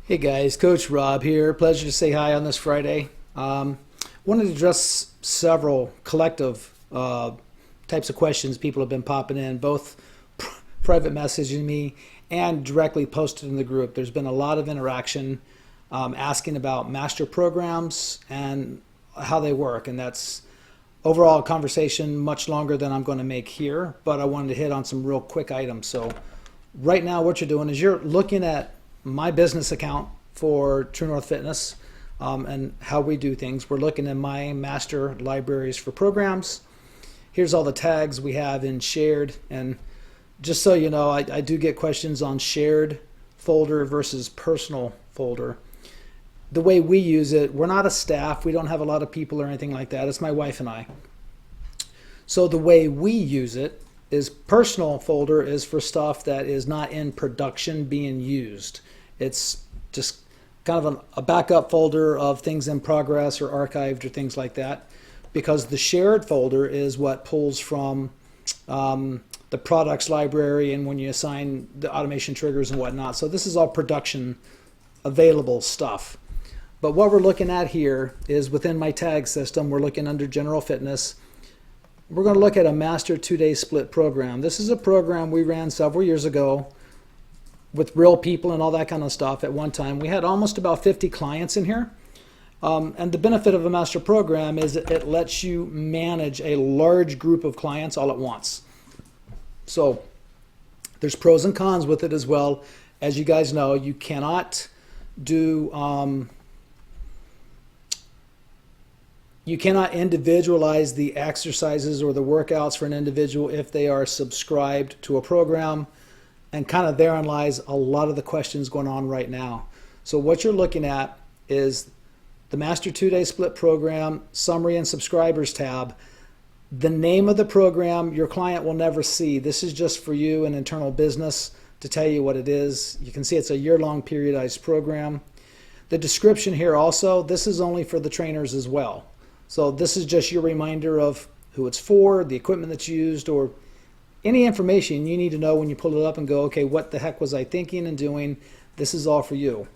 Hey guys, Coach Rob here. Pleasure to say hi on this Friday. Wanted to address several collective types of questions people have been popping in, both private messaging me and directly posted in the group. There's been a lot of interaction asking about master programs and how they work, and that's overall a conversation much longer than I'm going to make here, but I wanted to hit on some real quick items. So right now what you're doing is you're looking at my business account for True North Fitness and how we do things. We're looking at my master libraries for programs. Here's all the tags we have in shared, and just so you know, I do get questions on shared folder versus personal folder. The way we use it, we're not a staff, we don't have a lot of people or anything like that. It's my wife and I. So the way we use it is personal folder is for stuff that is not in production being used. It's just kind of a backup folder of things in progress or archived or things like that, because the shared folder is what pulls from the products library and when you assign the automation triggers and whatnot. So this is all production available stuff. But what we're looking at here is within my tag system, we're looking under general fitness. We're going to look at a master 2-day split program. This is a program we ran several years ago with real people and all that kind of stuff. At one time we had almost about 50 clients in here, and the benefit of a master program is it lets you manage a large group of clients all at once. So there's pros and cons with it as well. As you guys know, you cannot do you cannot individualize the exercises or the workouts for an individual if they are subscribed to a program. And kind of therein lies a lot of the questions going on right now. So what you're looking at is the Master 2-Day Split Program, Summary and Subscribers tab. The name of the program your client will never see. This is just for you, an internal business, to tell you what it is. You can see it's a year-long periodized program. The description here also, this is only for the trainers as well. So this is just your reminder of who it's for, the equipment that's used, or any information you need to know when you pull it up and go, okay, what the heck was I thinking and doing? This is all for you.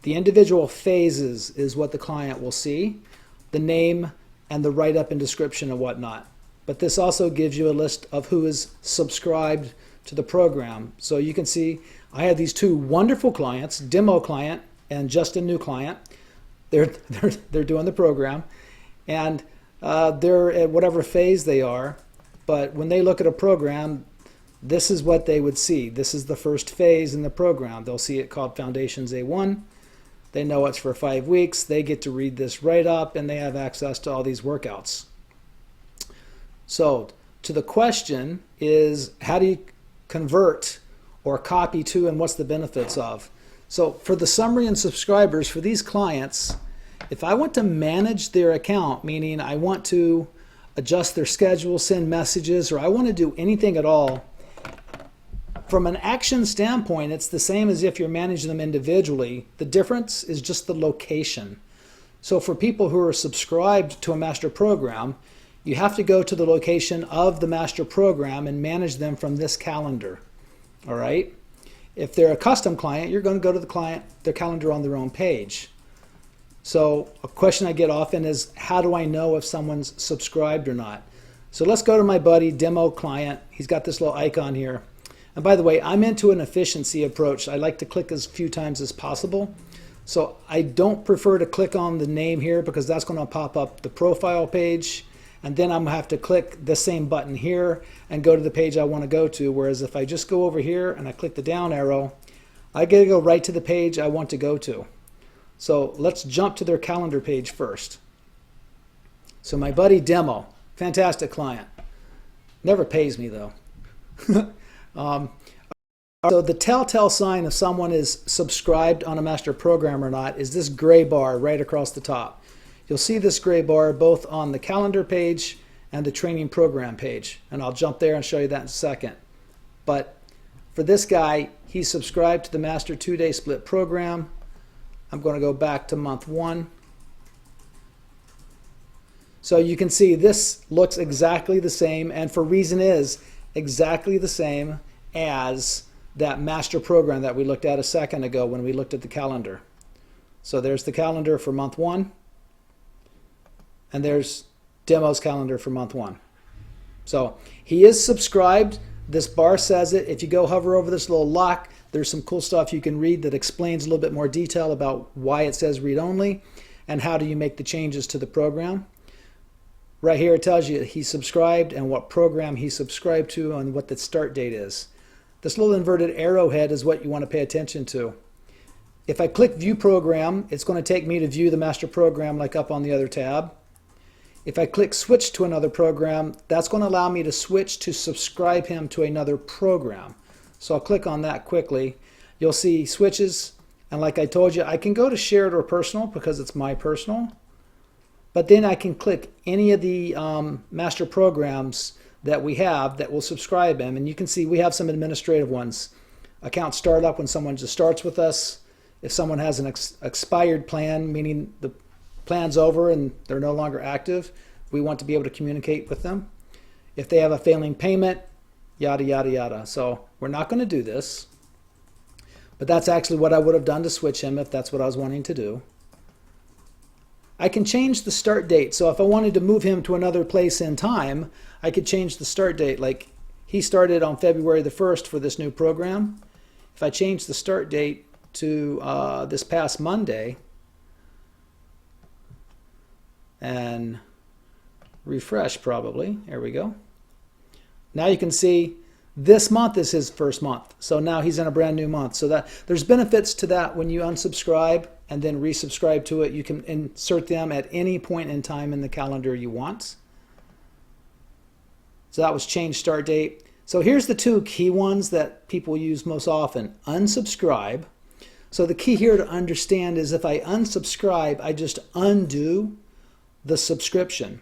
The individual phases is what the client will see, the name and the write-up and description and whatnot. But this also gives you a list of who is subscribed to the program. So you can see I have these two wonderful clients, demo client and just a new client. They're doing the program, and they're at whatever phase they are. But when they look at a program, this is what they would see. This is the first phase in the program. They'll see it called Foundations A1. They know it's for 5 weeks. They get to read this right up, and they have access to all these workouts. So to the question is, how do you convert or copy to, and what's the benefits of? So for the summary and subscribers, for these clients, if I want to manage their account, meaning I want to adjust their schedule, send messages, or I want to do anything at all, from an action standpoint, it's the same as if you're managing them individually. The difference is just the location. So for people who are subscribed to a master program, you have to go to the location of the master program and manage them from this calendar. All right? If they're a custom client, you're going to go to their calendar on their own page. So a question I get often is, how do I know if someone's subscribed or not? So let's go to my buddy, demo client. He's got this little icon here. And by the way, I'm into an efficiency approach. I like to click as few times as possible. So I don't prefer to click on the name here because that's going to pop up the profile page. And then I'm going to have to click the same button here and go to the page I want to go to. Whereas if I just go over here and I click the down arrow, I get to go right to the page I want to go to. So let's jump to their calendar page first. So my buddy Demo, fantastic client. Never pays me though. So the telltale sign if someone is subscribed on a master program or not is this gray bar right across the top. You'll see this gray bar both on the calendar page and the training program page. And I'll jump there and show you that in a second. But for this guy, he's subscribed to the Master 2-Day Split Program. I'm going to go back to month 1. So you can see this looks exactly the same, and for reason is exactly the same as that master program that we looked at a second ago when we looked at the calendar. So there's the calendar for month 1, and there's Demo's calendar for month 1. So he is subscribed. This bar says it. If you go hover over this little lock, there's some cool stuff you can read that explains a little bit more detail about why it says read only and how do you make the changes to the program. Right here it tells you he's subscribed and what program he's subscribed to and what the start date is. This little inverted arrowhead is what you want to pay attention to. If I click View Program, it's going to take me to view the master program like up on the other tab. If I click Switch to another program, that's going to allow me to switch to subscribe him to another program. So I'll click on that quickly. You'll see switches, and like I told you, I can go to Shared or Personal because it's my personal. But then I can click any of the master programs that we have that will subscribe him. And you can see we have some administrative ones. Account startup when someone just starts with us. If someone has an expired plan, meaning the plan's over and they're no longer active, we want to be able to communicate with them. If they have a failing payment, yada, yada, yada. So we're not going to do this. But that's actually what I would have done to switch him if that's what I was wanting to do. I can change the start date. So if I wanted to move him to another place in time, I could change the start date. Like he started on February the 1st for this new program. If I change the start date to this past Monday and refresh probably, there we go. Now you can see this month is his first month. So now he's in a brand new month. So that there's benefits to that when you unsubscribe and then resubscribe to it. You can insert them at any point in time in the calendar you want. So that was change start date. So here's the two key ones that people use most often. Unsubscribe. So the key here to understand is if I unsubscribe, I just undo the subscription.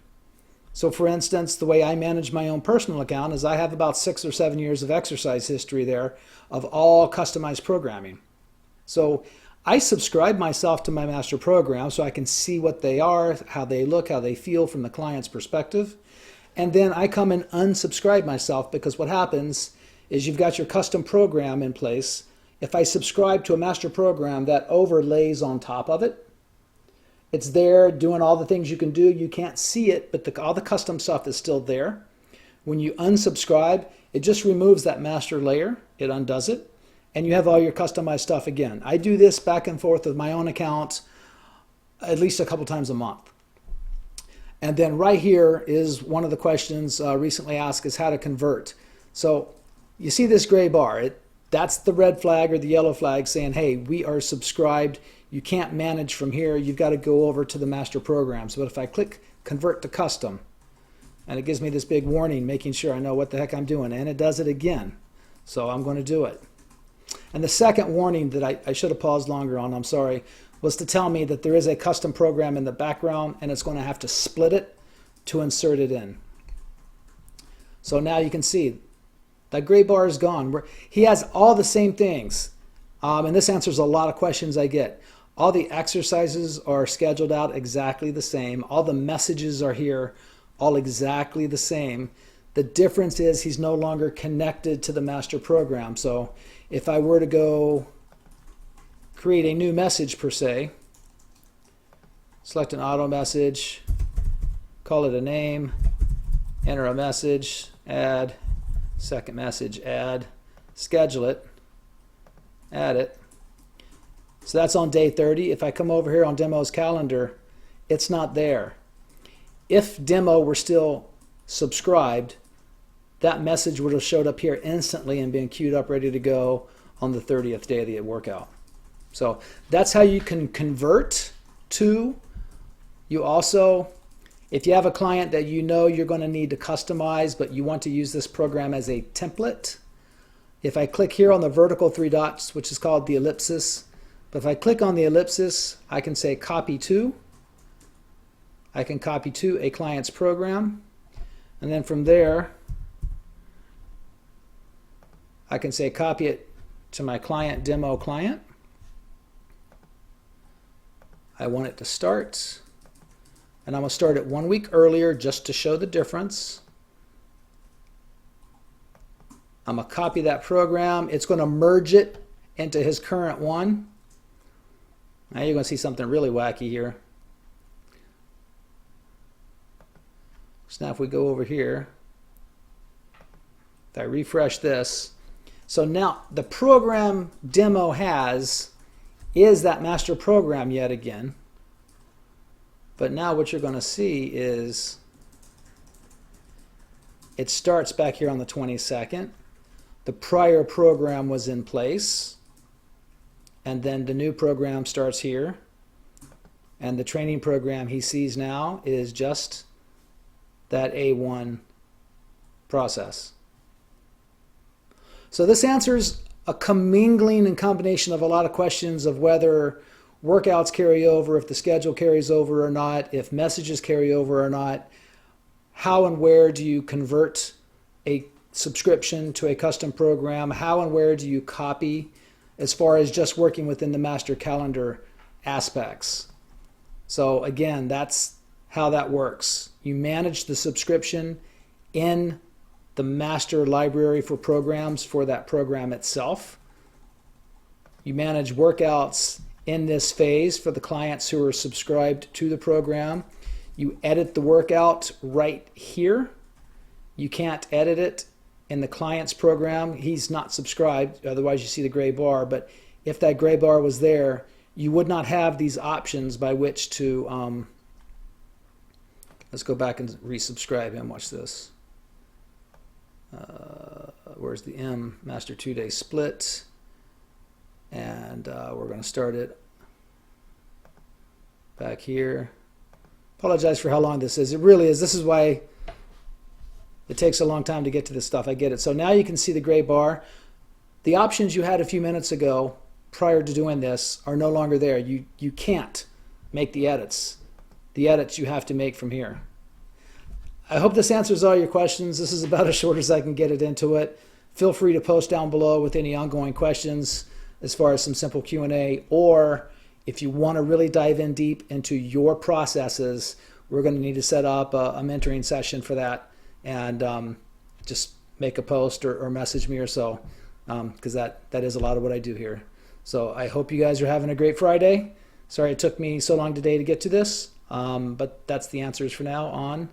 So for instance, the way I manage my own personal account is I have about 6 or 7 years of exercise history there of all customized programming. So I subscribe myself to my master program so I can see what they are, how they look, how they feel from the client's perspective. And then I come and unsubscribe myself because what happens is you've got your custom program in place. If I subscribe to a master program, that overlays on top of it. It's there doing all the things you can do. You can't see it, but all the custom stuff is still there. When you unsubscribe, it just removes that master layer. It undoes it. And you have all your customized stuff again. I do this back and forth with my own account at least a couple times a month. And then right here is one of the questions recently asked is how to convert. So you see this gray bar. That's the red flag or the yellow flag saying, hey, we are subscribed. You can't manage from here. You've got to go over to the master programs. But if I click convert to custom, and it gives me this big warning, making sure I know what the heck I'm doing, and it does it again. So I'm going to do it. And the second warning that I should have paused longer on, I'm sorry, was to tell me that there is a custom program in the background and it's going to have to split it to insert it in. So now you can see that gray bar is gone. He has all the same things. And this answers a lot of questions I get. All the exercises are scheduled out exactly the same. All the messages are here, all exactly the same. The difference is he's no longer connected to the master program. So if I were to go create a new message per se, select an auto message, call it a name, enter a message, add, second message, add, schedule it, add it. So that's on day 30. If I come over here on Demo's calendar, it's not there. If Demo were still subscribed, that message would have showed up here instantly and been queued up ready to go on the 30th day of the workout. So that's how you can convert to. You also, if you have a client that you know you're going to need to customize, but you want to use this program as a template, if I click here on the vertical 3 dots, which is called the ellipsis, but if I click on the ellipsis, I can say copy to. I can copy to a client's program. And then from there, I can say copy it to my client demo client. I want it to start. And I'm going to start it 1 week earlier just to show the difference. I'm going to copy that program. It's going to merge it into his current one. Now you're going to see something really wacky here. So now if we go over here, if I refresh this, so now the program demo is that master program yet again. But now what you're going to see is it starts back here on the 22nd. The prior program was in place. And then the new program starts here. And the training program he sees now is just that A1 process. So this answers a commingling and combination of a lot of questions of whether workouts carry over, if the schedule carries over or not, if messages carry over or not, how and where do you convert a subscription to a custom program, how and where do you copy as far as just working within the master calendar aspects. So again, that's how that works. You manage the subscription in the master library for programs for that program itself. You manage workouts in this phase for the clients who are subscribed to the program. You edit the workout right here. You can't edit it in the client's program. He's not subscribed, otherwise you see the gray bar, but if that gray bar was there, you would not have these options by which to, let's go back and resubscribe him. Watch this. Where's the M? Master 2-day split. And we're going to start it back here. Apologize for how long this is. It really is. This is why it takes a long time to get to this stuff. I get it. So now you can see the gray bar. The options you had a few minutes ago prior to doing this are no longer there. You can't make the edits. The edits you have to make from here. I hope this answers all your questions. This is about as short as I can get it into it. Feel free to post down below with any ongoing questions as far as some simple Q&A, or if you want to really dive in deep into your processes, we're going to need to set up a mentoring session for that, and just make a post or message me or so, because that is a lot of what I do here. So I hope you guys are having a great Friday. Sorry it took me so long today to get to this, but that's the answers for now on